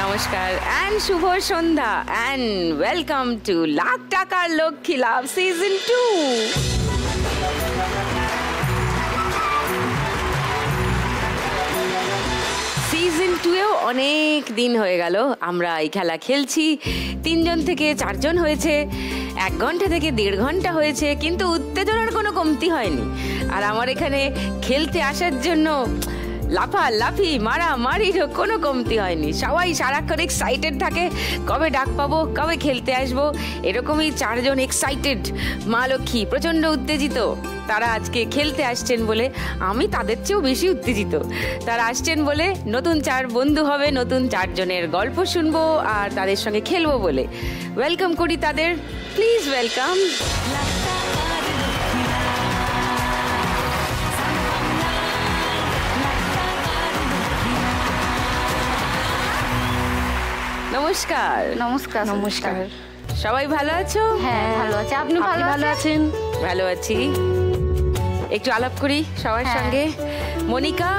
নমস্কার and Shubho Sandhya and welcome to lakh টাকার লক্ষ্মী লাভ season 2। Season 2-এও অনেক দিন হয়ে গেল আমরা এই খেলা খেলছি। 3 জন থেকে 4 জন হয়েছে, 1 ঘন্টা থেকে 1.5 ঘন্টা হয়েছে, কিন্তু উত্তেজনার কোনো কমতি হয়নি। আর আমার এখানে খেলতে আসার জন্য লাফালাফি মারামারিরও কোনো কমতি হয়নি। সবাই সারাক্ষণ এক্সাইটেড থাকে, কবে ডাক পাবো, কবে খেলতে আসবো। এরকমই 4 জন এক্সাইটেড মা লক্ষ্মী, প্রচণ্ড উত্তেজিত। তারা আজকে খেলতে আসছেন বলে আমি তাদের চেয়েও বেশি উত্তেজিত। তারা আসছেন বলে নতুন 4 বন্ধু হবে, নতুন 4 জনের গল্প শুনবো আর তাদের সঙ্গে খেলবো বলে। ওয়েলকাম করি তাদের, প্লিজ ওয়েলকাম। নমস্কার। নমস্কার। নমস্কার। সবাই ভালো আছো? হ্যাঁ ভালো আছি। আপনি ভালো আছেন? ভালো আছি। একটু আলাপ করি সবার সঙ্গে। মনিকা,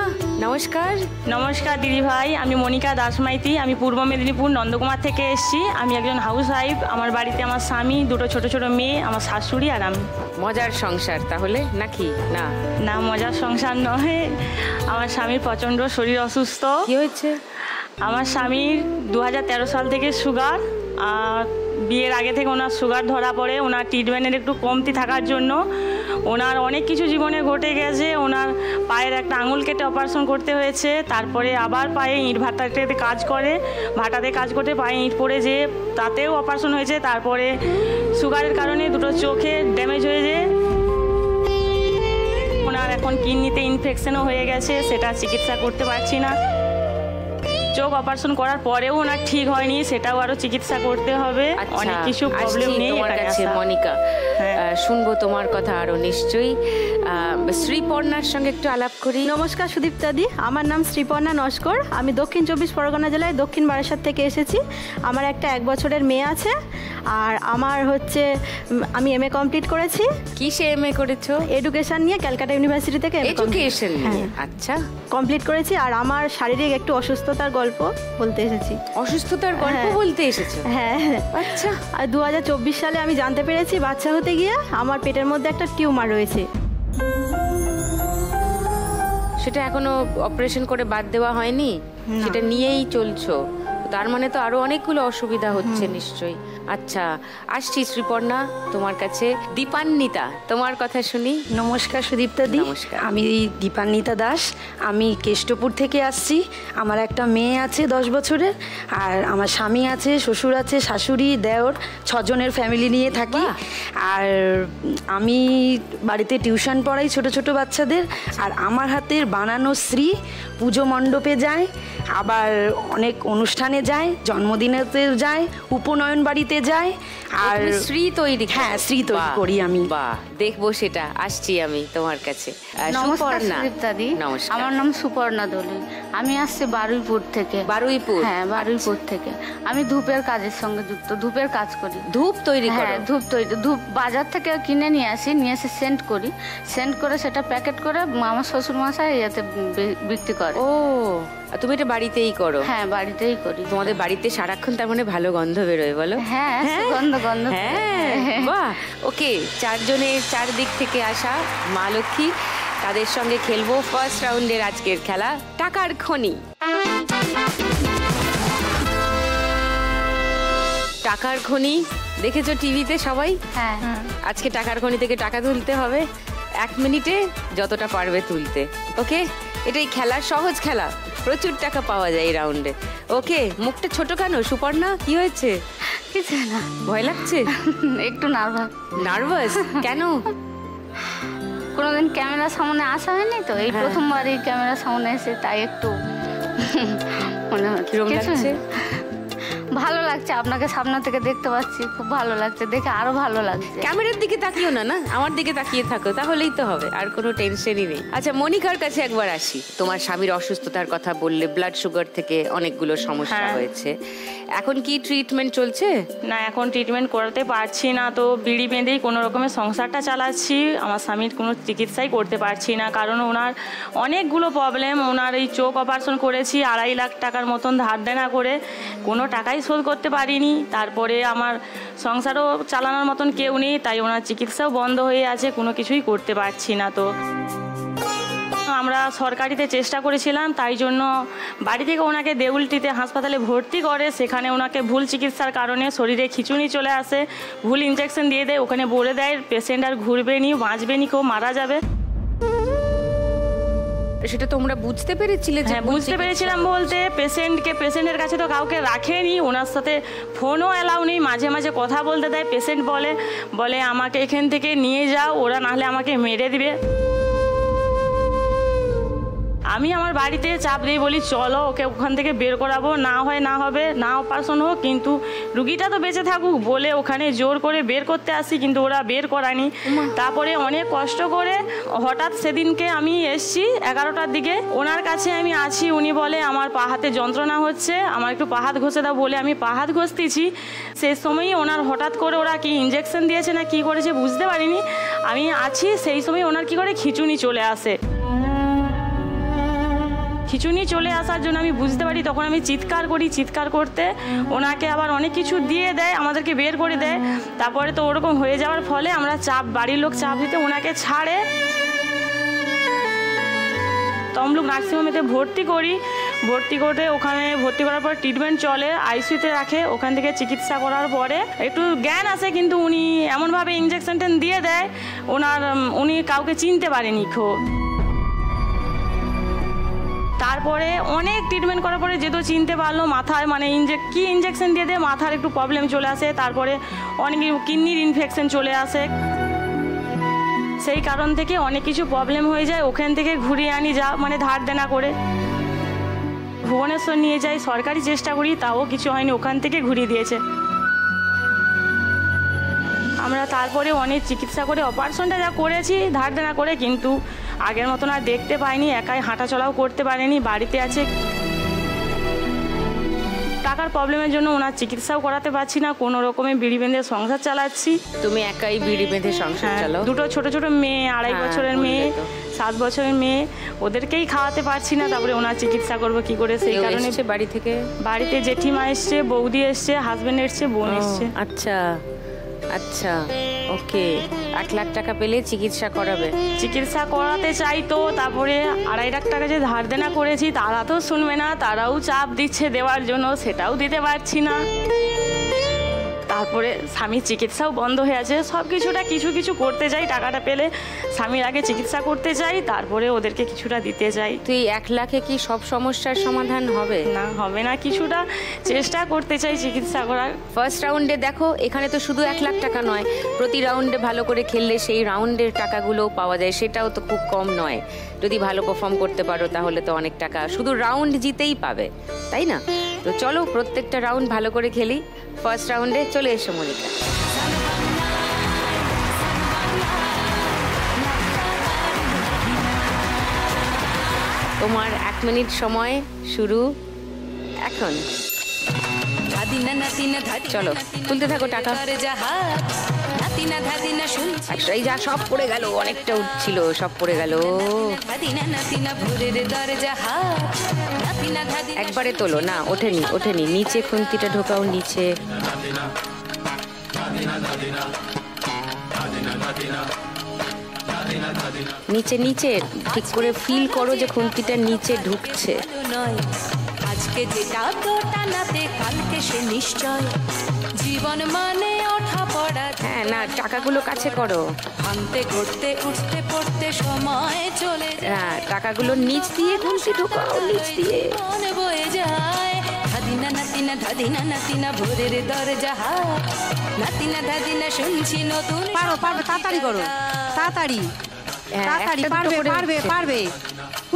নমস্কার। নমস্কার দিদি ভাই, আমি মনিকা দাসমাইতি। আমি পূর্ব মেদিনীপুর নন্দকুমার থেকে এসেছি। আমি একজন হাউস ওয়াইফ। আমার বাড়িতে আমার স্বামী, 2টো ছোট ছোট মেয়ে, আমার শাশুড়ি আর আমি। মজার সংসার তাহলে নাকি? না না, মজার সংসার নয়। আমার স্বামীর প্রচণ্ড শরীর অসুস্থ। কি হয়েছে? আমার স্বামীর 2013 সাল থেকে সুগার, আর বিয়ের আগে থেকে ওনার সুগার ধরা পড়ে। ওনার ট্রিটমেন্টের একটু কমতি থাকার জন্য ওনার অনেক কিছু জীবনে ঘটে গেছে। ওনার পায়ের একটা আঙুল কেটে অপারেশন করতে হয়েছে। তারপরে আবার পায়ে ইট ভাটাতে কাজ করে, ভাটাতে কাজ করতে পায়ে ইট পড়ে যে তাতেও অপারেশন হয়েছে। তারপরে সুগারের কারণে 2টো চোখে ড্যামেজ হয়েছে। ওনার এখন কিডনিতে ইনফেকশনও হয়ে গেছে, সেটা চিকিৎসা করতে পারছি না। চোখ অপারেশন করার পরেও ওনার ঠিক হয়নি, সেটাও আরো চিকিৎসা করতে হবে। অনেক কিছু প্রবলেম নেই তোমার কাছে মনিকা। শুনবো তোমার কথা আরো নিশ্চয়ই। শ্রীপর্ণার সঙ্গে একটু আলাপ করি। নমস্কার সুদীপ্তাদি, আমার নাম শ্রীপর্ণা নস্কর। আমি দক্ষিণ 24 পরগনা জেলায় দক্ষিণ বারাসাত থেকে এসেছি। আমার একটা 1 বছরের মেয়ে আছে। আর আমার হচ্ছে আমি MA কমপ্লিট করেছি। কিসে MA করেছো? এডুকেশন নিয়ে, ক্যালকাটা ইউনিভার্সিটি থেকে এডুকেশন নিয়ে। আচ্ছা, কমপ্লিট করেছি। আর আমার শারীরিক একটু অসুস্থতার গল্প বলতে এসেছি। অসুস্থতার গল্প বলতে এসেছো? হ্যাঁ। আচ্ছা। আর 2024 সালে আমি জানতে পেরেছি বাচ্চা হতে গিয়ে আমার পেটের মধ্যে একটা টিউমার রয়েছে। সেটা এখনো অপারেশন করে বাদ দেওয়া হয়নি? সেটা নিয়েই চলছো? তার মানে তো আরো অনেকগুলো অসুবিধা হচ্ছে নিশ্চয়ই। আচ্ছা, আসছি শ্রীপর্ণা তোমার কাছে। দীপান্বিতা, তোমার কথা শুনি। নমস্কার সুদীপ্তাদি। নমস্কার। আমি দীপান্বিতা দাস। আমি কেষ্টপুর থেকে আসছি। আমার একটা মেয়ে আছে 10 বছরের, আর আমার স্বামী আছে, শ্বশুর আছে, শাশুড়ি, দেওর, 6 জনের ফ্যামিলি নিয়ে থাকি। আর আমি বাড়িতে টিউশন পড়াই ছোট ছোট বাচ্চাদের। আর আমার হাতের বানানো শ্রী পুজো মণ্ডপে যায়, আবার অনেক অনুষ্ঠানে যায়, জন্মদিনেতে যায়, উপনয়ন বাড়িতে যায়। আর শ্রী তৈরি? হ্যাঁ, শ্রী তৈরি করি আমি। বাহ, দেখবো সেটা। আসছি আমি তোমার কাছে। নমস্কার সুদীপ্তাদি। নমস্কার। আমার নাম সুপর্ণা দলুই। আমি আসছি বারুইপুর থেকে। বারুইপুর? হ্যাঁ, বারুইপুর থেকে। আমি ধূপের কাজের সঙ্গে যুক্ত, ধূপের কাজ করি। ধূপ তৈরি করো? হ্যাঁ, ধূপ তৈরি। ধূপ বাজার থেকে কিনে নিয়ে এসে সেন্ট করি। সেন্ট করে সেটা প্যাকেট করে আমার শ্বশুর মশাই ইয়াতে বিক্রি করে। ও, তুমি এটা বাড়িতেই করো? হ্যাঁ, বাড়িতেই করি। তোমাদের বাড়িতে সারাক্ষণ তার মানে ভালো গন্ধ বেরোয় বলো? হ্যাঁ, গন্ধ। হ্যাঁ, বাহ। ওকে, 4 জনের 4 দিক থেকে আসা মা লক্ষ্মী, তাদের সঙ্গে খেলবো ফার্স্ট রাউন্ডের আজকের খেলা টাকার খনি। টাকার খনি দেখেছো টিভিতে সবাই? হ্যাঁ। আজকে টাকার খনি থেকে টাকা তুলতে হবে 1 মিনিটে, যতটা পারবে তুলতে। ওকে, এটাই খেলার সহজ খেলা, প্রচুর টাকা পাওয়া যায় এই রাউন্ডে। ওকে, মুখটা ছোট কেন সুপর্ণা? কি হয়েছে? কিছু না। ভয় লাগছে? একটু নার্ভাস কেন? কোনোদিন ক্যামেরার সামনে আসা হয়নি তো, এই প্রথমবারই ক্যামেরার সামনে এসে, তাই একটু মনে হচ্ছে। কিরকম লাগছে? ভালো লাগছে, আপনাকে সামনে থেকে দেখতে পাচ্ছি, খুব ভালো লাগছে, দেখে আরো ভালো লাগছে। ক্যামেরার দিকে তাকিও না, না আমার দিকে তাকিয়ে থাকো, তাহলেই তো হবে, আর কোনো টেনশনই নেই। আচ্ছা মনিকার কাছে একবার আসি। তোমার স্বামীর অসুস্থতার কথা বললে, ব্লাড সুগার থেকে অনেকগুলো সমস্যা হয়েছে, এখন কি ট্রিটমেন্ট চলছে? না, এখন ট্রিটমেন্ট করাতে পারছি না, তো বিড়ি বেঁধেই কোনো রকমের সংসারটা চালাচ্ছি। আমার স্বামীর কোনো চিকিৎসাই করতে পারছি না, কারণ ওনার অনেকগুলো প্রবলেম। ওনার এই চোখ অপারেশন করেছি 2.5 লাখ টাকার মতন ধার দেনা করে, কোনো টাকাই শোধ করতে পারিনি। তারপরে আমার সংসারও চালানোর মতন কেউ নেই, তাই ওনার চিকিৎসাও বন্ধ হয়ে আছে, কোনো কিছুই করতে পারছি না। তো আমরা সরকারিতে চেষ্টা করেছিলাম, তাই জন্য বাড়ি থেকে ওনাকে দেউলটিতে হাসপাতালে ভর্তি করে। সেখানে ওনাকে ভুল চিকিৎসার কারণে শরীরে খিঁচুনি চলে আসে, ভুল ইনজেকশন দিয়ে দেয়। ওখানে বলে দেয় পেশেন্ট আর ঘুরবে নি, বাঁচবে নি, কেউ মারা যাবে। সেটা তোমরা বুঝতে পেরেছিলে? হ্যাঁ, বুঝতে পেরেছিলাম বলতে পেশেন্টের কাছে তো কাউকে রাখেনি, ওনার সাথে ফোনও অ্যালাউ নেই। মাঝে মাঝে কথা বলতে দেয়, পেশেন্ট বলে আমাকে এখান থেকে নিয়ে যাও, ওরা নাহলে আমাকে মেরে দিবে। আমি আমার বাড়িতে চাপ দিয়ে বলি চলো ওকে ওখান থেকে বের করাবো, না হয় না হবে, না অপারেশন হোক, কিন্তু রুগীটা তো বেঁচে থাকুক বলে ওখানে জোর করে বের করতে আসি, কিন্তু ওরা বের করায়নি। তারপরে অনেক কষ্ট করে হঠাৎ সেদিনকে আমি এসছি 11টার দিকে, ওনার কাছে আমি আছি। উনি বলে আমার পা হাতে যন্ত্রণা হচ্ছে, আমার একটু পা হাত ঘষে দাও বলে আমি পা হাত ঘষতেছি। সেই সময়ই ওনার হঠাৎ করে ওরা কি ইঞ্জেকশন দিয়েছে না কি করেছে বুঝতে পারিনি, আমি আছি। সেই সময় ওনার কি করে খিঁচুনি চলে আসে। খিঁচুনি চলে আসার জন্য আমি বুঝতে পারি, তখন আমি চিৎকার করি। চিৎকার করতে ওনাকে আবার অনেক কিছু দিয়ে দেয়, আমাদেরকে বের করে দেয়। তারপরে তো ওরকম হয়ে যাওয়ার ফলে আমরা বাড়ির লোক চাপ দিতে ওনাকে ছাড়ে তমলুক নার্সিংহোমেতে ভর্তি করি। ওখানে ভর্তি করার পর ট্রিটমেন্ট চলে, আইসিইউতে রাখে। ওখান থেকে চিকিৎসা করার পরে একটু জ্ঞান আসে, কিন্তু উনি এমনভাবে ইঞ্জেকশন দিয়ে দেয় উনি কাউকে চিনতে পারেনি। তারপরে অনেক ট্রিটমেন্ট করার পরে যেহেতু চিনতে পারলো, মাথায় মানে ইঞ্জেকশন দিয়ে দেয়, মাথার একটু প্রবলেম চলে আসে। তারপরে অনেক কিডনির ইনফেকশন চলে আসে, সেই কারণ থেকে অনেক কিছু প্রবলেম হয়ে যায়। ওখান থেকে ঘুরিয়ে আনি মানে ধার দেনা করে ভুবনেশ্বর নিয়ে যাই, সরকারি চেষ্টা করি, তাও কিছু হয়নি, ওখান থেকে ঘুরিয়ে দিয়েছে। আমরা তারপরে অনেক চিকিৎসা করে অপারেশনটা যা করেছি ধার দেনা করে, কিন্তু আগের মতন আর দেখতে পাইনি, একাই হাঁটাচলাও করতে পারেনি, বাড়িতে আছে। টাকার প্রবলেমের জন্য ওনার চিকিৎসাও করাতে পারছি না, কোনো রকমে বিড়ি বেঁধে সংসার চালাচ্ছি। তুমি একাই বিড়ি বেঁধে সংসার চালাও? দুটো ছোট ছোট মেয়ে, 2.5 বছরের মেয়ে, 7 বছরের মেয়ে, ওদেরকেই খাওয়াতে পারছি না। তারপরে ওনার চিকিৎসা করবো কি করে, সেই কারণে বাড়িতে জেঠিমা এসছে, বৌদি এসছে, হাজবেন্ড এসছে, বোন এসছে। আচ্ছা ওকে। 1 লাখ টাকা পেলে চিকিৎসা করাবে? চিকিৎসা করাতে চাই, তো তারপরে 2.5 লাখ টাকা যে ধার দেনা করেছি তারা তো শুনবে না, তারাও চাপ দিচ্ছে দেওয়ার জন্য, সেটাও দিতে পারছি না। তারপরে স্বামীর চিকিৎসাও বন্ধ হয়ে আছে। সব কিছুটা কিছু করতে চাই, টাকাটা পেলে স্বামীর আগে চিকিৎসা করতে চাই, তারপরে ওদেরকে কিছুটা দিতে চাই। তুই 1 লাখে কি সব সমস্যার সমাধান হবে? না, হবে না, কিছুটা চেষ্টা করতে চাই চিকিৎসা করার। ফার্স্ট রাউন্ডে দেখো, এখানে তো শুধু 1 লাখ টাকা নয়, প্রতি রাউন্ডে ভালো করে খেললে সেই রাউন্ডের টাকাগুলোও পাওয়া যায়, সেটাও তো খুব কম নয়। যদি ভালো পারফর্ম করতে পারো তাহলে তো অনেক টাকা শুধু রাউন্ড জিতেই পাবে, তাই না? তো চলো প্রত্যেকটা রাউন্ড ভালো করে খেলি। ফার্স্ট রাউন্ডে চলে এসো মনিকা। তোমার 1 মিনিট সময় শুরু এখন। চলো তুলতে থাকো টাকা। এই যা সব পড়ে গেল, অনেকটা উঠছিল, সব পড়ে গেল। একবারে তোলো না, ওঠেনি। নিচে খুন্তিটা ঢোকাও, নিচে। নিচে ঠিক করে ফিল করো যে খুন্তিটা নিচে ঢুকছে। আজকে যেটা তো টানাতে কালকে সে নিশ্চয় জীবন মানে ওঠা পড়া। হ্যাঁ না, টাকাগুলো কাছে করো। ভাঙতে গড়তে উঠতে পড়তে সময় চলে যায়। হ্যাঁ, টাকাগুলো নিচ দিয়ে খুন্তি ঢোকাও, নিচ দিয়ে। মন বয়ে যায় ধাদিনা নাতিনা ধাদিনা নাতিনা ভোরের দরজা হাত নাতিনা ধাদিনা শুনছি নতুন। পারবে, তাড়াতাড়ি করো, তাড়াতাড়ি পারবে।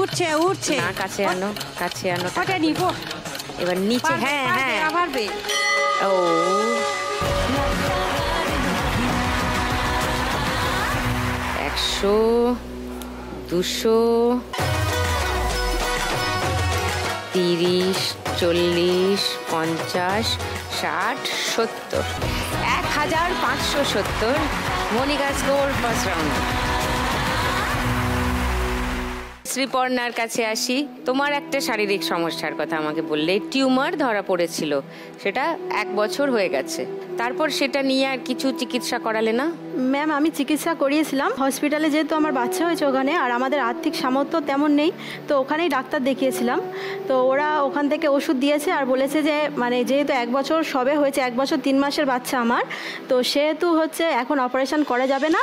উঠছে না, কাছে আনো ওটা নিবো এবার নিচে। হ্যাঁ পারবে। ও 100, 200, 30, 40, 50, 60, 70, 1570। Monika score first round. শ্রীপর্ণার কাছে আসি। তোমার একটা শারীরিক সমস্যার কথা আমাকে বললে, টিউমার ধরা পড়েছিল, সেটা 1 বছর হয়ে গেছে। তারপর সেটা নিয়ে আর কিছু চিকিৎসা করালে না? ম্যাম, আমি চিকিৎসা করিয়েছিলাম হসপিটালে, যেহেতু আমার বাচ্চা হয়েছে ওখানে, আর আমাদের আর্থিক সামর্থ্য তেমন নেই, তো ওখানেই ডাক্তার দেখিয়েছিলাম। তো ওরা ওখান থেকে ওষুধ দিয়েছে আর বলেছে যে মানে যেহেতু 1 বছর সবে হয়েছে, 1 বছর 3 মাসের বাচ্চা আমার, তো সেহেতু হচ্ছে এখন অপারেশন করা যাবে না।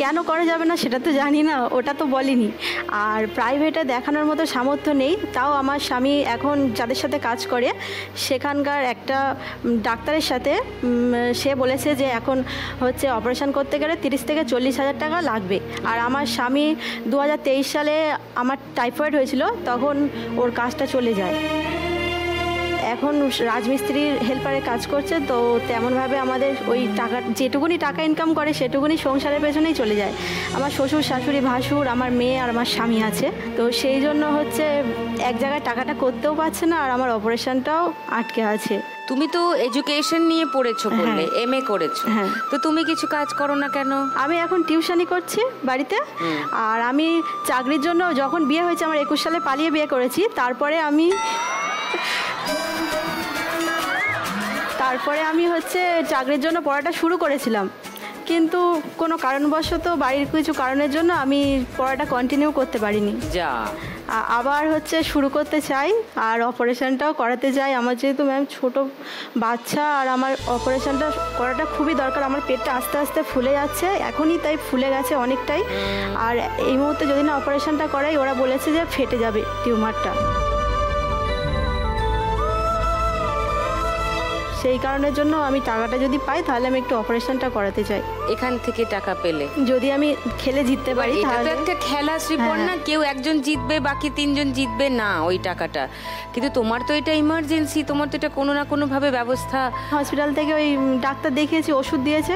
কেন করা যাবে না সেটা তো জানি না, ওটা তো বলিনি। আর প্রাইভেটে দেখানোর মতো সামর্থ্য নেই, তাও আমার স্বামী এখন যাদের সাথে কাজ করে সেখানকার একটা ডাক্তারের সাথে সে বলেছে যে এখন হচ্ছে অপারেশন করতে গেলে 30 থেকে 40 হাজার টাকা লাগবে। আর আমার স্বামী 2023 সালে আমার টাইফয়েড হয়েছিল, তখন ওর কাজটা চলে যায়। এখন রাজমিস্ত্রির হেল্পারে কাজ করছে, তো তেমনভাবে আমাদের ওই টাকা, যেটুকুনি টাকা ইনকাম করে সেটুকুনি সংসারের পেছনেই চলে যায়। আমার শ্বশুর শাশুড়ি ভাসুর, আমার মেয়ে আর আমার স্বামী আছে, তো সেই জন্য হচ্ছে এক জায়গায় টাকাটা করতেও পারছে না, আর আমার অপারেশনটাও আটকে আছে। তুমি তো এডুকেশন নিয়ে পড়েছো বললে, MA করেছো, তো তুমি কিছু কাজ করো না কেন? আমি এখন টিউশনি করছি বাড়িতে, আর আমি চাকরির জন্য যখন বিয়ে হয়েছে, আমার 21 সালে পালিয়ে বিয়ে করেছি, তারপরে আমি হচ্ছে চাকরির জন্য পড়াটা শুরু করেছিলাম, কিন্তু কোনো কারণবশত বাড়ির কিছু কারণের জন্য আমি পড়াটা কন্টিনিউ করতে পারিনি। আবার হচ্ছে শুরু করতে চাই, আর অপারেশনটাও করাতে চাই। আমার যেহেতু ম্যাম ছোট বাচ্চা, আর আমার অপারেশনটা করাটা খুবই দরকার। আমার পেটটা আস্তে আস্তে ফুলে যাচ্ছে, এখনই তাই ফুলে গেছে অনেকটাই। আর এই মুহূর্তে যদি না অপারেশনটা করাই, ওরা বলেছে যে ফেটে যাবে টিউমারটা। সেই কারণের জন্য আমি টাকাটা যদি পাই, তাহলে আমি একটু অপারেশনটা করাতে চাই। এখান থেকে টাকা পেলে যদি আমি খেলে জিততে পারি, তাহলে একটা খেলা শ্রীপর্ণা, কেউ একজন জিতবে, বাকি 3 জন জিতবে না ওই টাকাটা। কিন্তু তোমার তো এটা ইমার্জেন্সি, তোমার তো এটা কোনো না কোনো ভাবে ব্যবস্থা। হসপিটাল থেকে ওই ডাক্তার দেখিয়েছি, ওষুধ দিয়েছে,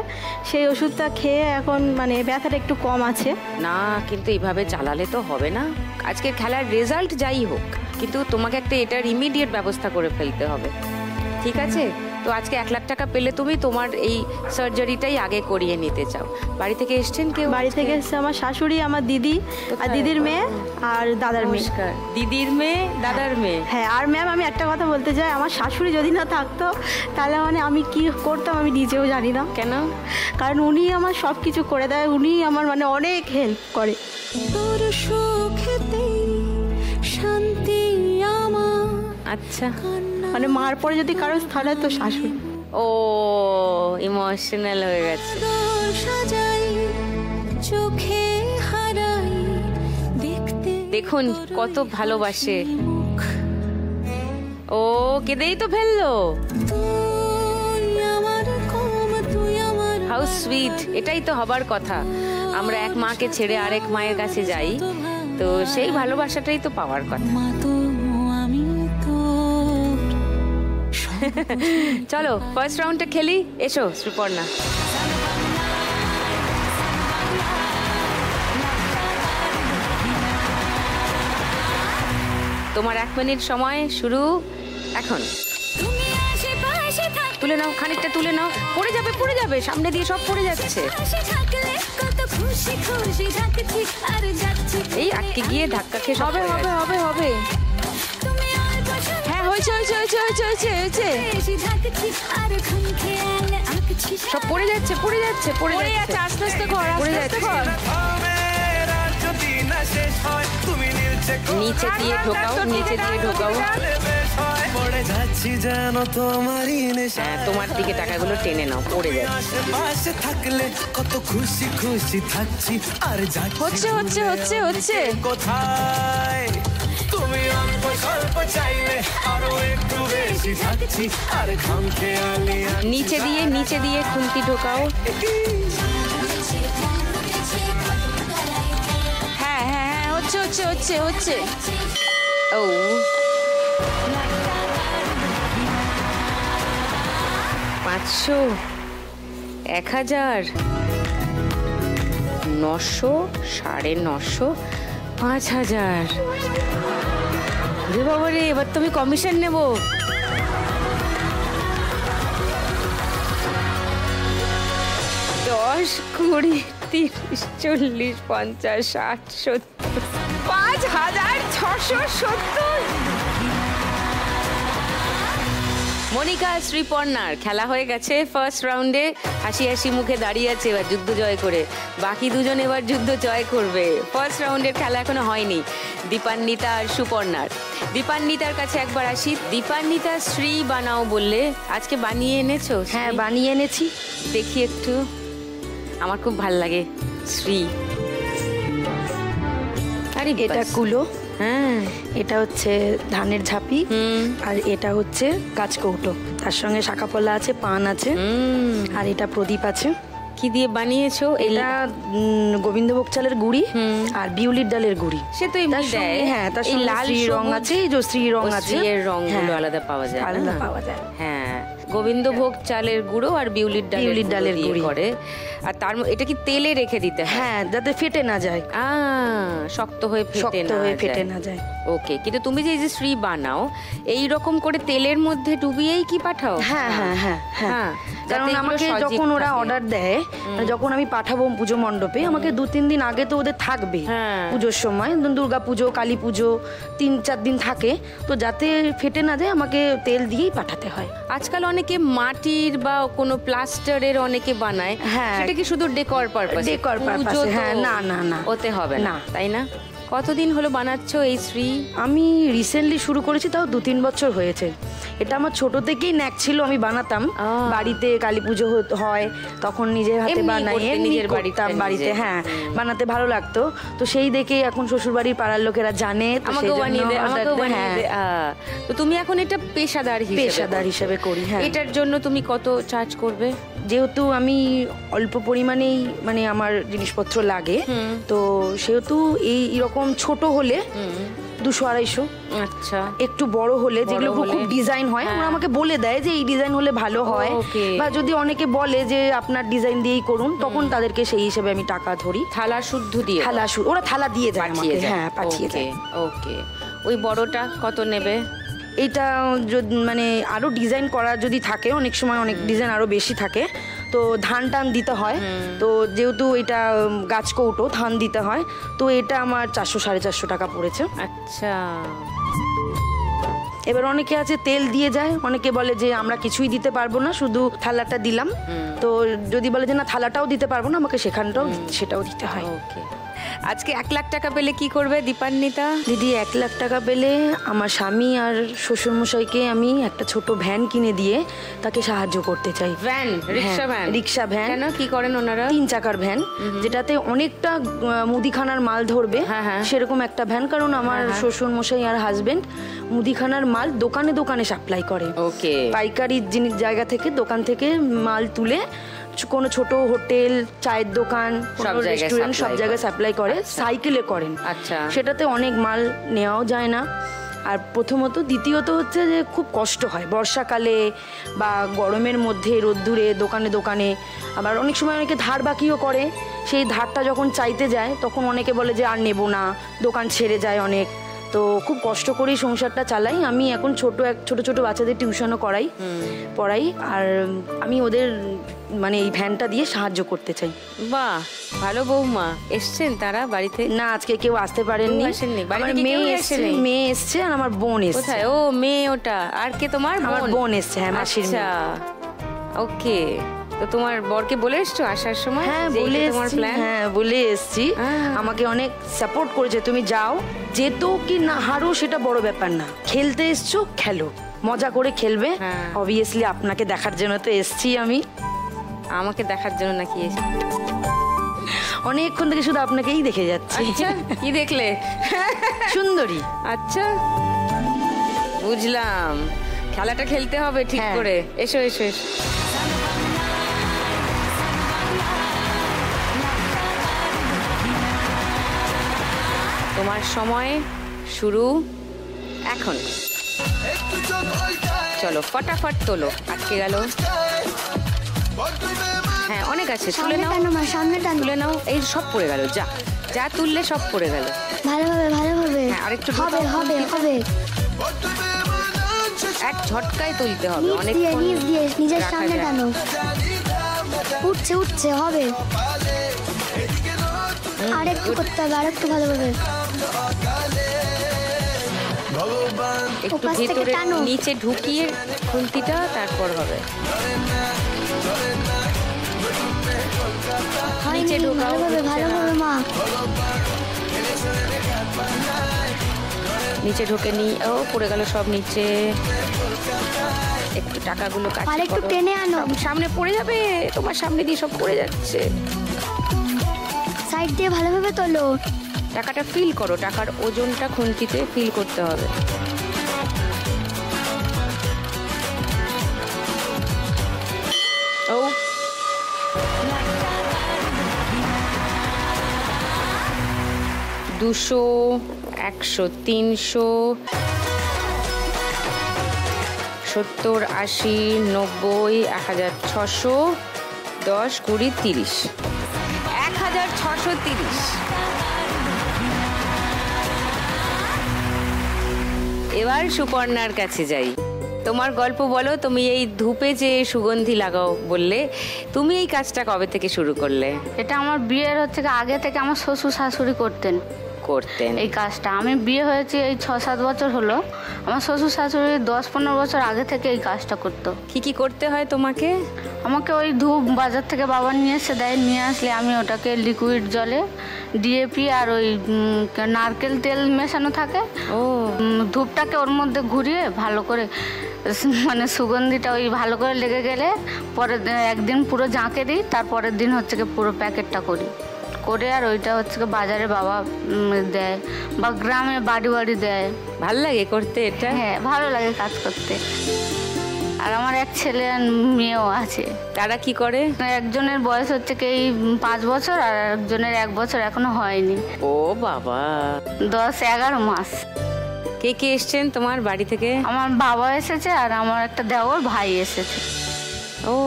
সেই ওষুধটা খেয়ে এখন মানে ব্যথাটা একটু কম আছে। না, কিন্তু এইভাবে চালালে তো হবে না। আজকের খেলার রেজাল্ট যাই হোক, কিন্তু তোমাকে একটা এটার ইমিডিয়েট ব্যবস্থা করে ফেলতে হবে, ঠিক আছে? তো আজকে 1 লাখ টাকা পেলে তুমি তোমার এই সার্জারিটাই আগে করিয়ে নিতে চাও। বাড়ি থেকে এসছেন কেউ? বাড়ি থেকে এসছে আমার শাশুড়ি, আমার দিদি, আর দিদির মেয়ে আর দাদার মেয়ে। দিদির মেয়ে, দাদার মেয়ে। হ্যাঁ, আর ম্যাম আমি একটা কথা বলতে চাই, আমার শাশুড়ি যদি না থাকতো তাহলে মানে আমি কি করতাম আমি নিজেও জানি না। কেন? কারণ উনি আমার সব কিছু করে দেয়, উনি আমার মানে অনেক হেল্প করে। তোর সুখেতেই শান্তি আমার। আচ্ছা, মানে মার পরে যদি কারো তাহলে তো শাশুড়ি। ও ইমোশনাল হয়ে গেছে। চোখে হারাই দেখতে, দেখুন কত ভালোবাসে। ও কেঁদেই তো ফেললো। হাউ সুইট, এটাই তো হবার কথা। আমরা এক মাকে ছেড়ে আরেক মায়ের কাছে যাই, তো সেই ভালোবাসাটাই তো পাওয়ার কথা। চলো ফার্স্ট রাউন্ডটা খেলি, এসো শ্রীপর্ণা। তোমার 1 মিনিট সময় শুরু এখন। তুলে নাও, খানিকটা তুলে নাও, পড়ে যাবে পড়ে যাবে, সামনে দিয়ে সব পড়ে যাচ্ছে। এই আটকে গিয়ে ধাক্কা খেয়ে হবে হবে হবে হবে। হ্যাঁ, হয়েছে হয়েছে হয়েছে হয়েছে হয়েছে হয়েছে। সব পড়ে যাচ্ছে পড়ে যাচ্ছে পড়ে যাচ্ছে। আস্তে আস্তে কর, পড়ে আস্তে আস্তে যাচ্ছে। কর। নিচে দিয়ে ঢোকাও, নিচে দিয়ে ঢোকাও। হ্যাঁ, তোমার দিকে টাকাগুলো টেনে নাও, পড়ে যাচ্ছে। কত খুশি খুশি থাকছি, আর হচ্ছে হচ্ছে হচ্ছে হচ্ছে। কোথায় তুমি অল্প স্বল্প চাইলে আরো একটু বেশি থাকছি, আর খাম খেয়ালি। নিচে দিয়ে খুন্তি ঢোকাও। হ্যাঁ হ্যাঁ হ্যাঁ, হচ্ছে হচ্ছে হচ্ছে হচ্ছে। ও 500, 1000, 900, 950, 5000। রে বাবা রে, এবার তো আমি কমিশন নেব। 10, 20, 30, 40, 50, 60, 70, 5670। মনিকা শ্রীপর্ণার খেলা হয়ে গেছে ফার্স্ট রাউন্ডে। হাসি হাসি মুখে দাঁড়িয়ে আছে এবার যুদ্ধ জয় করে। বাকি দুজন এবার যুদ্ধ জয় করবে। ফার্স্ট রাউন্ডের খেলা এখনো হয়নি দীপান্বিতা আর সুপর্ণার। দীপান্বিতার কাছে একবার আসি। দীপান্বিতা শ্রী বানাও বললে, আজকে বানিয়ে এনেছো? হ্যাঁ, বানিয়ে এনেছি। দেখি একটু, আমার খুব ভাল লাগে শ্রী। আরে এটা কুলো, হ্যাঁ, এটা হচ্ছে ধানের ঝাঁপি, আর এটা হচ্ছে কাঁচকৌটো। তার সঙ্গে শাঁখাপলা আছে, পান আছে, আর এটা প্রদীপ আছে। কি দিয়ে বানিয়েছো? এটা গোবিন্দভোগ চালের গুড়ি আর বিউলির ডালের গুড়ি। সে তো এমনি দেয়। হ্যাঁ, তার সঙ্গে লাল রং আছে, এই যে শ্রী রং আছে, এর রংগুলো আলাদা পাওয়া যায়, আলাদা পাওয়া যায়। হ্যাঁ, গোবিন্দভোগ চালের গুঁড়ো আর বিউলির ডালের গুঁড়ি করে। আর তার এটা কি তেলে রেখে দিতে হয়? হ্যাঁ, যাতে ফেটে না যায়, শক্ত হয়ে ফেটে না যায়। ওকে, কিন্তু তুমি যে এই যে শ্রী বানাও এই রকম করে তেলের মধ্যে ডুবিয়েই কি পাঠাও? হ্যাঁ হ্যাঁ হ্যাঁ হ্যাঁ, কারণ আমাকে যখন ওরা অর্ডার দেয়, যখন আমি পাঠাবো পুজো মণ্ডপে, আমাকে 2-3 দিন আগে তো ওদের থাকবে পুজোর সময়। দুর্গা পুজো, কালী পুজো 3-4 দিন থাকে, তো যাতে ফেটে না যায় আমাকে তেল দিয়েই পাঠাতে হয়। আজকাল অনেকে মাটির বা কোনো প্লাস্টারের অনেকে বানায়, সেটা কি শুধু ডেকর পারপাসে? ডেকর পারপাসে, হ্যাঁ। না না না, ওতে হবে না, তাই না? কতদিন হলো বানাচ্ছো এই শ্রী? আমি রিসেন্টলি শুরু করেছি, তাও 2-3 বছর হয়েছে। এটা আমার ছোট থেকেই ন্যাক ছিল, আমি বানাতাম বাড়িতে। কালী পুজো হয় তখন নিজের হাতে বানাই, নিজের বাড়িতে, হ্যাঁ, বানাতে ভালো লাগতো। তো সেই দেখে এখন শ্বশুর বাড়ির পাড়ার লোকেরা জানে, আমাকেও বানিয়ে দে। তো তুমি এখন এটা পেশাদার হিসেবে করি। হ্যাঁ, এটার জন্য তুমি কত চার্জ করবে? যেহেতু আমি অল্প পরিমাণেই মানে আমার জিনিসপত্র লাগে, তো সেহেতু এইরকম ছোট হলে 200-250। আচ্ছা, একটু বড় হলে, যেগুলো খুব ডিজাইন হয়, ওরা আমাকে বলে দেয় যে এই ডিজাইন হলে ভালো হয়, বা যদি অনেকে বলে যে আপনার ডিজাইন দিয়েই করুন, তখন তাদেরকে সেই হিসেবে আমি টাকা ধরি। থালা শুদ্ধ দিয়ে? ওরা থালা দিয়ে যায় আমাকে, হ্যাঁ, পাঠিয়ে দেয়। ওকে, ওই বড়টা কত নেবে? এটা মানে আরো ডিজাইন করা যদি থাকে, অনেক সময় অনেক ডিজাইন আরো বেশি থাকে, তো ধান টান দিতে হয়। তো যেহেতু এটা গাছ কৌটো, ধান দিতে হয়, তো এটা আমার 400-450 টাকা পড়েছে। আচ্ছা, এবার অনেকে আছে তেল দিয়ে যায়, অনেকে বলে যে আমরা কিছুই দিতে পারবো না, শুধু থালাটা দিলাম। তো যদি বলে যে না, থালাটাও দিতে পারবো না, আমাকে সেটাও দিতে হয়। ওকে, আজকে 1 লাখ টাকা পেলে কি করবে দীপান্বিতা? দিদি, 1 লাখ টাকা পেলে আমার স্বামী আর শ্বশুরমশাইকে আমি একটা ছোট ভ্যান কিনে দিয়ে তাকে সাহায্য করতে চাই। ভ্যান? Rickshaw van? কেন, কি করেন ওনারা? 3 চাকার ভ্যান, যেটাতে অনেকটা মুদিখানার মাল ধরবে, সেরকম একটা ভ্যান। কারণ আমার শ্বশুরমশাই আর হাজবেন্ড মুদিখানার মাল দোকানে দোকানে সাপ্লাই করে। ওকে, পাইকারি জায়গা থেকে, দোকান থেকে মাল তুলে কোনো ছোট হোটেল, চায়ের দোকান, রেস্টুরেন্ট, সব জায়গায় সাপ্লাই করে। সাইকেলে করেন। আচ্ছা, সেটাতে অনেক মাল নেওয়াও যায় না। আর প্রথমত, দ্বিতীয়ত হচ্ছে যে খুব কষ্ট হয় বর্ষাকালে বা গরমের মধ্যে রোদ্দুরে দোকানে দোকানে। আবার অনেক সময় অনেকে ধার বাকিও করে, সেই ধারটা যখন চাইতে যায় তখন অনেকে বলে যে আর নেব না, দোকান ছেড়ে যায় অনেক। তো খুব কষ্ট করেই সংসারটা চালাই। আমি এখন ছোট ছোট বাচ্চাদের টিউশনও পড়াই, আর আমি ওদের মানে এই ভ্যানটা দিয়ে সাহায্য করতে চাই। বাহ, ভালো বৌমা। এসছেন তারা বাড়িতে? না, আজকে কেউ আসতে পারেননি। মেয়ে এসছে আর আমার বোন এসছে। কোথায়? ও মেয়ে, ওটা। আর কে তোমার? আমার বোন এসছে, হ্যাঁ, মাসির মেয়ে। ওকে, তো তোমার বরকে বলে এসছো আসার সময়? হ্যাঁ, বলে এসছি। আমাকে অনেক সাপোর্ট করেছে, তুমি যাও, যেতো কি না হারো সেটা বড় ব্যাপার না, খেলতে এসছো খেলো, মজা করে খেলবে। অবভিয়াসলি আপনাকে দেখার জন্য তো এসছি আমি। আমাকে দেখার জন্য নাকি? অনেকক্ষণ থেকে শুধু আপনাকেই দেখে যাচ্ছি। কি দেখলে? সুন্দরী। আচ্ছা, বুঝলাম। খেলাটা খেলতে হবে ঠিক করে। এসো এসো এসো। তোমার সময় শুরু এখন। চলো, ফটাফট তোলো। আটকে গেল। হ্যাঁ অনেক আছে, তুলে নাও সামনে টানো। তুলে নাও। এই সব পড়ে গেল, যা যা তুললে সব পড়ে গেল। ভালোভাবে ভালোভাবে। হ্যাঁ, আরেকটু হবে ঢোকাও। হবে হবে। এক ঝটকায় তুলতে হবে, নিচ দিয়ে অনেকক্ষণ নিচ দিয়ে নিজের রাখা সামনে যায়। টানো। উঠছে উঠছে, হবে। আরেকটু করতে হবে, আরেকটু ভালোভাবে। একটু ওপাশ থেকে ভেতরে টানো। নিচে ঢুকিয়ে খুন্তিটা তারপর হবে। নিচে হয়নি, ঢোকাও, ভালোভাবে ঢুকছে না। ভালোভাবে মা। নিচে ঢোকে নি, ও পড়ে গেল সব নিচে। একটু টাকাগুলো কাছে আরেকটু করো। টেনে আনো। সামনে পড়ে যাবে, তোমার সামনে দিয়ে সব পড়ে যাচ্ছে। সাইড দিয়ে ভালোভাবে তোলো। টাকাটা ফিল করো, টাকার ওজনটা খুন্তিতে ফিল করতে হবে। ও 200, 100, 300, 70, 80, 90, 1600, 10, 20, 30, 1630। এবার সুপর্ণার কাছে যাই। তোমার গল্প বলো, তুমি এই ধূপে যে সুগন্ধি লাগাও বললে, তুমি এই কাজটা কবে থেকে শুরু করলে? এটা আমার বিয়ের আগে থেকে আমার শ্বশুর শাশুড়ি করতেন এই কাজটা। আমি বিয়ে হয়েছি এই 6-7 বছর হলো। আমার শ্বশুর শাশুড়ি 10-15 বছর আগে থেকে এই কাজটা করতো। কি কি করতে হয় তোমাকে? আমাকে ওই ধূপ বাজার থেকে বাবা নিয়ে এসে দেয়, নিয়ে আসলে আমি ওটাকে লিকুইড জলে ডিএপি আর ওই নারকেল তেল মেশানো থাকে, ও ধূপটাকে ওর মধ্যে ঘুরিয়ে ভালো করে মানে সুগন্ধিটা ওই ভালো করে লেগে গেলে পরের একদিন পুরো জাঁকে দিই, তারপরের দিন পুরো প্যাকেটটা করে আর ওইটা বাজারে বাবা দেয় বা গ্রামে বাড়ি বাড়ি দেয়। ভাল লাগে করতে এটা? হ্যাঁ ভালো লাগে কাজ করতে। আর আমার এক ছেলে আর মেয়েও আছে। তারা কি করে? একজনের বয়স এই 5 বছর আর একজনের 1 বছর এখনো হয়নি। ও বাবা, 10-11 মাস। কে কে এসছেন তোমার বাড়ি থেকে? আমার বাবা এসেছে আর আমার একটা দেওর ভাই এসেছে। ও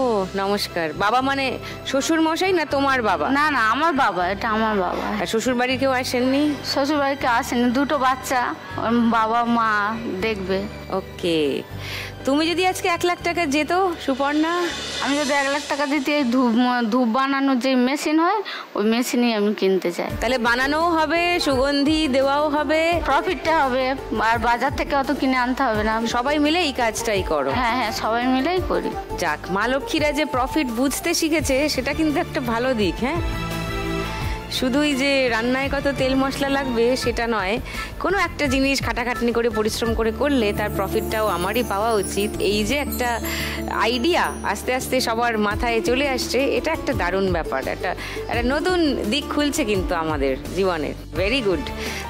নমস্কার। বাবা মানে শ্বশুর মশাই না তোমার বাবা? না না, আমার বাবা, এটা আমার বাবা। আর শ্বশুর বাড়ির কেউ আসেননি? শ্বশুর বাড়িতে আসেনি, 2টো বাচ্চা, বাবা মা দেখবে। ওকে। তুমি যদি আজকে 1 লাখ টাকা যেত সুপর্ণা? আমি যদি 1 লাখ টাকা দিতে এই ধূপ বানানোর যে মেশিন হয় ওই মেশিনই আমি কিনতে চাই। তাহলে বানানোও হবে, সুগন্ধি দেওয়াও হবে, প্রফিটটা হবে, আর বাজার থেকে অত কিনে আনতে হবে না। সবাই মিলে এই কাজটাই করো? হ্যাঁ হ্যাঁ, সবাই মিলেই করি। যাক, মা লক্ষ্মীরা যে প্রফিট বুঝতে শিখেছে সেটা কিন্তু একটা ভালো দিক। হ্যাঁ, শুধুই যে রান্নায় কত তেল মশলা লাগবে সেটা নয়, কোনো একটা জিনিস খাটাখাটনি করে পরিশ্রম করে করলে তার প্রফিটটাও আমারই পাওয়া উচিত। এই যে একটা আইডিয়া আস্তে আস্তে সবার মাথায় চলে আসছে, এটা একটা দারুণ ব্যাপার, একটা নতুন দিক খুলছে কিন্তু আমাদের জীবনের। Very good.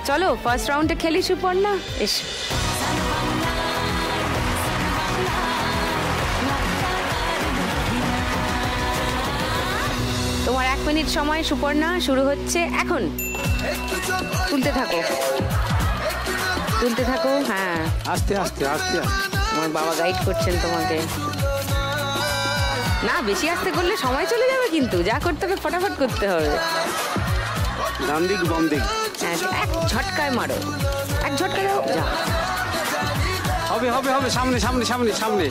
চলো ফার্স্ট রাউন্ডে খেলি সুপর্ণা, এস। তোমার 1 মিনিট সময় সুপর্ণা, শুরু হচ্ছে এখন। তুলতে থাকো তুলতে থাকো। হ্যাঁ, আস্তে আস্তে আস্তে আস্তে। আমার বাবা গাইড করছেন তোমাকে। না, বেশি আস্তে করলে সময় চলে যাবে, কিন্তু যা করতে হবে ফটাফট করতে হবে। ডান দিক বাম দিক। হ্যাঁ, এক ঝটকায় মারো, এক ঝটকায় দাও, যা। হবে হবে হবে, সামনে সামনে সামনে সামনে।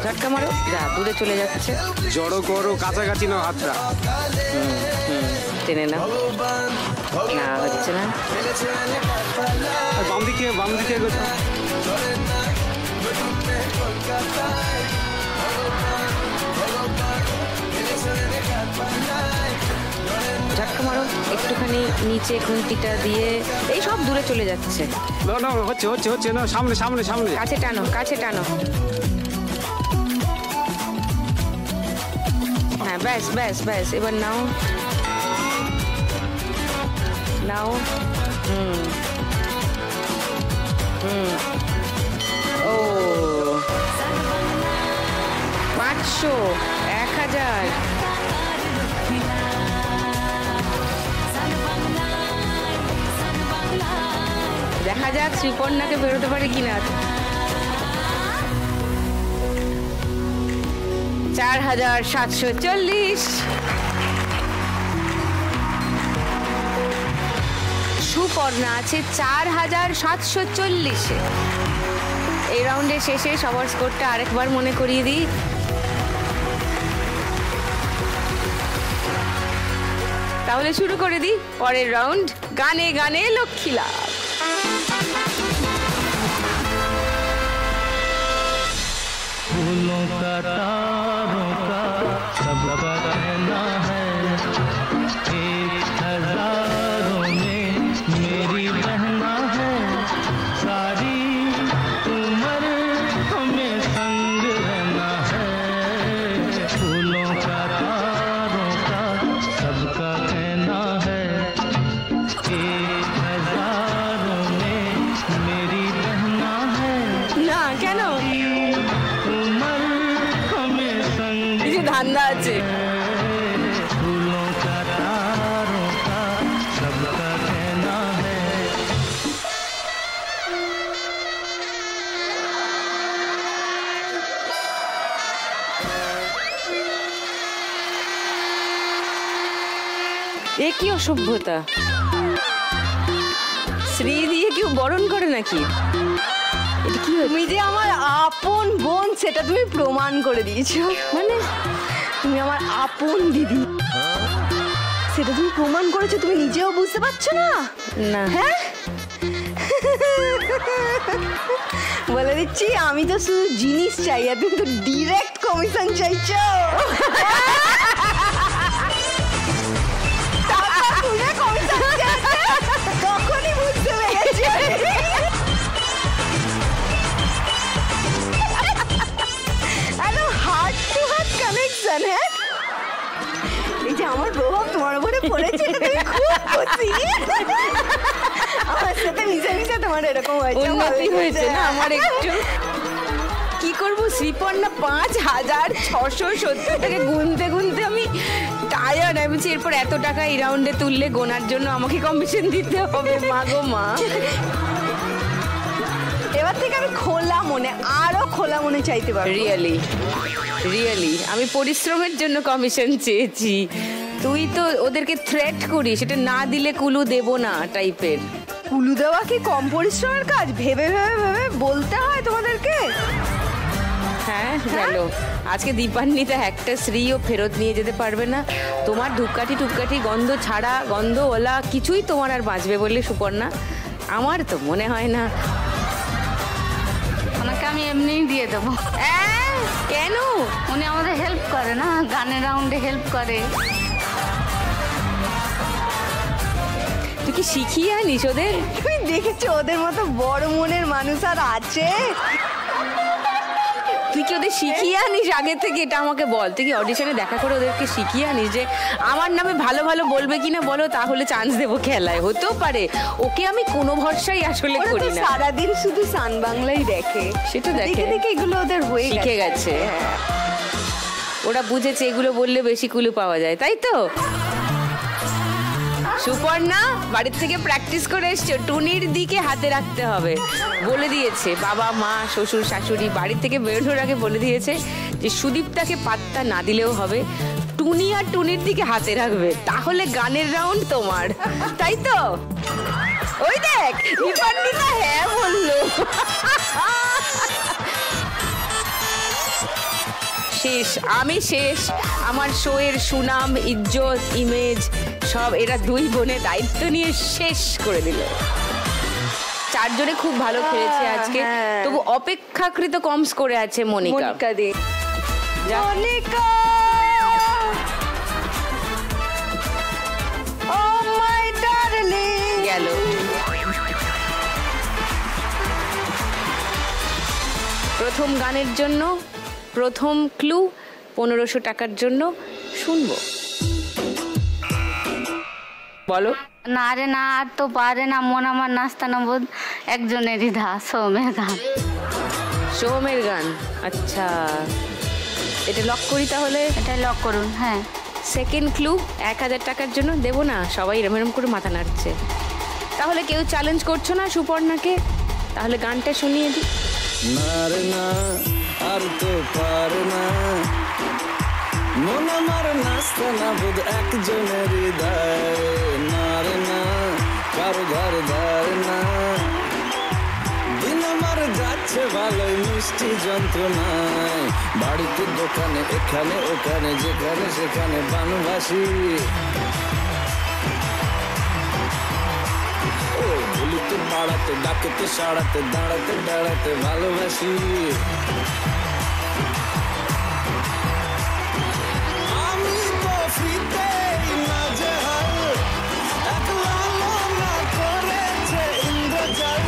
ঝটকা মারো, যা, দূরে চলে যাচ্ছে। জড়ো করো, কাছাকাছি নাও হাতটা। টেনে নাও। না, হচ্ছে না। বাম দিকে বাম দিকে এগোতে। ঝটকা মারো, একটুখানি নিচে খুন্তিটা দিয়ে, এই সব দূরে চলে যাচ্ছে। না না, হচ্ছে হচ্ছে হচ্ছে, না সামনে সামনে সামনে। কাছে টানো, কাছে টানো। হ্যাঁ, ব্যাস ব্যাস ব্যাস, এবার নাও নাও। ও 500, 1000। দেখা যাক সুপর্ণাকে বেরোতে পারে কিনা। 4740। সুপর্ণা আছে 4740-এ। এই রাউন্ডের শেষে সবার স্কোরটা আরেকবার মনে করিয়ে দিই। তাহলে শুরু করে দিই পরের রাউন্ড, গানে গানে লক্ষ্মী লাভ। फूलों का तारों का सबका कहना है, एक हजारों में मेरी बहना है, सारी उम्र हमें संग रहना है। फूलों का तारों का सबका कहना है, एक हजारों में मेरी बहना है। না কেন কিছু ধান্দা আছে? फूलों का तारों का सबका कहना है। এ কি অসভ্যতা! শ্রী দিয়ে কেউ বরণ করে নাকি? এটা কি হচ্ছে? তুমি যে আমার আপন বোন সেটা তুমি প্রমাণ করে দিয়েছো। মানে তুমি আমার আপন দিদি, সেটা তুমি প্রমাণ করেছো। তুমি নিজেও বুঝতে পারছো না? না। হ্যাঁ, বলে দিচ্ছি, আমি তো শুধু জিনিস চাই আর তুমি তো ডিরেক্ট কমিশন চাইছো। তখনই বুঝতে পেরেছি। Heart to heart connection. হ্যাঁ, এই যে আমার প্রভাব তোমার উপরে পড়েছে, তুমি খুব খুশি। আমার সাথে মিশে মিশে তোমার এরকম উন্নতি হয়েছে না আমার একটু। কি করবো শ্রীপর্ণা 5670 গুনতে গুনতে আমি টায়ার্ড। আমি বলছি এরপর এত টাকা এই রাউন্ডে তুললে গোনার জন্য আমাকে কমিশন দিতে হবে। মা গো মা, এবার থেকে আমি খোলা মনে, আরো খোলা মনে চাইতে পারবো। রিয়েলি রিয়েলি আমি পরিশ্রমের জন্য কমিশন চেয়েছি। তুই তো ওদেরকে থ্রেট করিস, সেটা না দিলে কুলু দেবো না টাইপের। কুলু দেওয়া কি কম পরিশ্রমের কাজ? ভেবে ভেবে ভেবে বলতে হয় তোমাদেরকে। হ্যাঁ গেল। আজকে দীপান্বিতা একটা শ্রীও ফেরত নিয়ে যেতে পারবে না। তোমার ধূপকাঠি টুপকাঠি গন্ধ ছাড়া, গন্ধওয়ালা কিছুই তোমার আর বাঁচবে বলে সুপর্ণা আমার তো মনে হয় না। ওনাকে আমি এমনিই দিয়ে দেবো। কেন? উনি আমাদের হেল্প করে না, গানের রাউন্ডে হেল্প করে। তুই কি শিখিয়ে আনিস ওদের? তুমি দেখেছো ওদের মতো বড় মনের মানুষ আর আছে? তুই কি ওদের শিখিয়ে আনিস আগে থেকে? এটা আমাকে বল। তুই কি অডিশনে দেখা করে ওদেরকে শিখিয়ে আনিস যে আমার নামে ভালো ভালো বলবে কিনা বলো, তাহলে চান্স দেবো খেলায়? হতেও পারে। ওকে আমি কোনো ভরসাই আসলে করি না। সারাদিন শুধু সান বাংলাই দেখে, সেটা দেখে দেখে এগুলো ওদের হয়ে শিখে গেছে। ওরা বুঝেছে এগুলো বললে বেশি কুলু পাওয়া যায়, তাই তো? সুপর্ণা বাড়ির থেকে প্র্যাকটিস করে এসছো, টুনির দিকে হাতে রাখতে হবে বলে দিয়েছে বাবা মা শ্বশুর শাশুড়ি। বাড়ির থেকে বেরোনোর আগে বলে দিয়েছে যে সুদীপটাকে পাত্তা না দিলেও হবে, টুনি আর টুনির দিকে হাতে রাখবে, তাহলে গানের রাউন্ড তোমার, তাই তো? ওই দেখ দীপান্বিতা হ্যাঁ বললো। শেষ, আমি শেষ। আমার শো এর সুনাম, ইজ্জত, ইমেজ সব এরা দুই বোনে দায়িত্ব নিয়ে শেষ করে দিল। চারজনে খুব ভালো খেলেছে আজকে, তবু অপেক্ষাকৃত কম স্কোরে আছে মনিকা। মনিকা, ও মাই ডার্লিং, গেল। প্রথম গানের জন্য প্রথম ক্লু 1500 টাকার জন্য শুনবো। বলো। না রে না, আর তো পারে না মন আমার নাস্তা নবোধ একজনেরই ধা, সোমের গান। সোমের গান, আচ্ছা এটা লক করি তাহলে? এটাই লক করুন। হ্যাঁ। সেকেন্ড ক্লু 1000 টাকার জন্য দেবো না, সবাই এরম এরম করে মাথা নাড়ছে। তাহলে কেউ চ্যালেঞ্জ করছো না সুপর্ণাকে? তাহলে গানটা শুনিয়ে দিই। না রে না, আর তো পারে না, মন আমার নাস্তা না বোধ একজনের হৃদয় না রে না কারো ধার ধার না দিন আমার যাচ্ছে ভালোই মিষ্টি যন্ত্রণায় বাড়িতে দোকানে এখানে ওখানে যেখানে সেখানে বানবাসী ও ভুলিতে বাড়াতে ডাকেতে সাড়াতে দাঁড়াতে দাঁড়াতে ভালোবাসি আমি তো ফ্রিতেই নাজেহাল একলা না করেছে ইন্দ্রজাল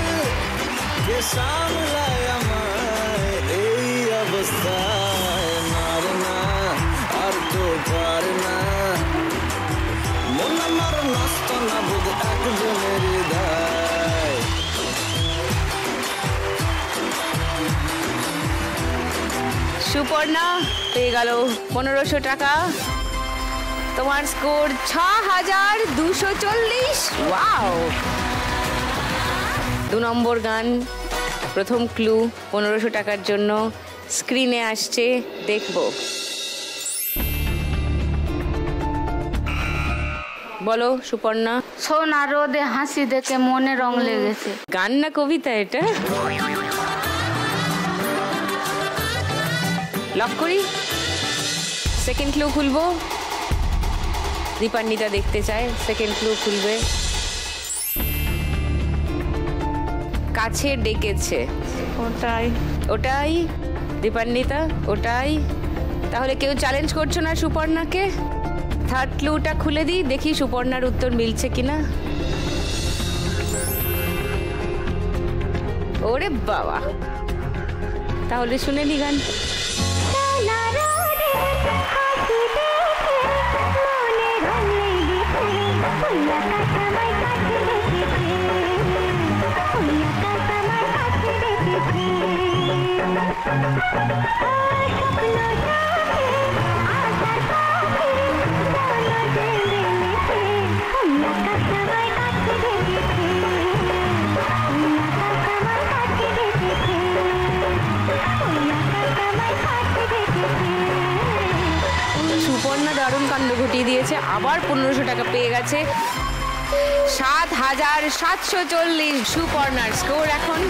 কে সামলায় আমায় এই অবস্থায় না রে না আর তো পারে না মন আমার নষ্ট না বোধ একজনের হৃদয় সুপর্ণা পেয়ে গেল 1500 টাকা। তোমার স্কোর 6240। ওয়াও! 2 নম্বর গান, প্রথম ক্লু 1500 টাকার জন্য স্ক্রিনে আসছে, দেখবো। বলো সুপর্ণা। সোনা রোদে হাসি দেখে মনে রং লেগেছে। গান না কবিতা এটা? লক করি। সেকেন্ড ক্লু খুলবো। দীপান্বিতা দেখতে চায়, সেকেন্ড ক্লু খুলবে। কাছে ডেকেছে, ওটাই ওটাই দীপান্বিতা, ওটাই। তাহলে কেউ চ্যালেঞ্জ করছো না সুপর্ণাকে? থার্ড ক্লুটা খুলে দিই, দেখি সুপর্ণার উত্তর মিলছে কিনা। ওরে বাবা, তাহলে শুনে নি গান। সুপর্ণা দারুণ কাণ্ড ঘটিয়ে দিয়েছে, আবার 1500 টাকা পেয়ে গেছে। 7740 সুপর্ণার স্কোর এখন।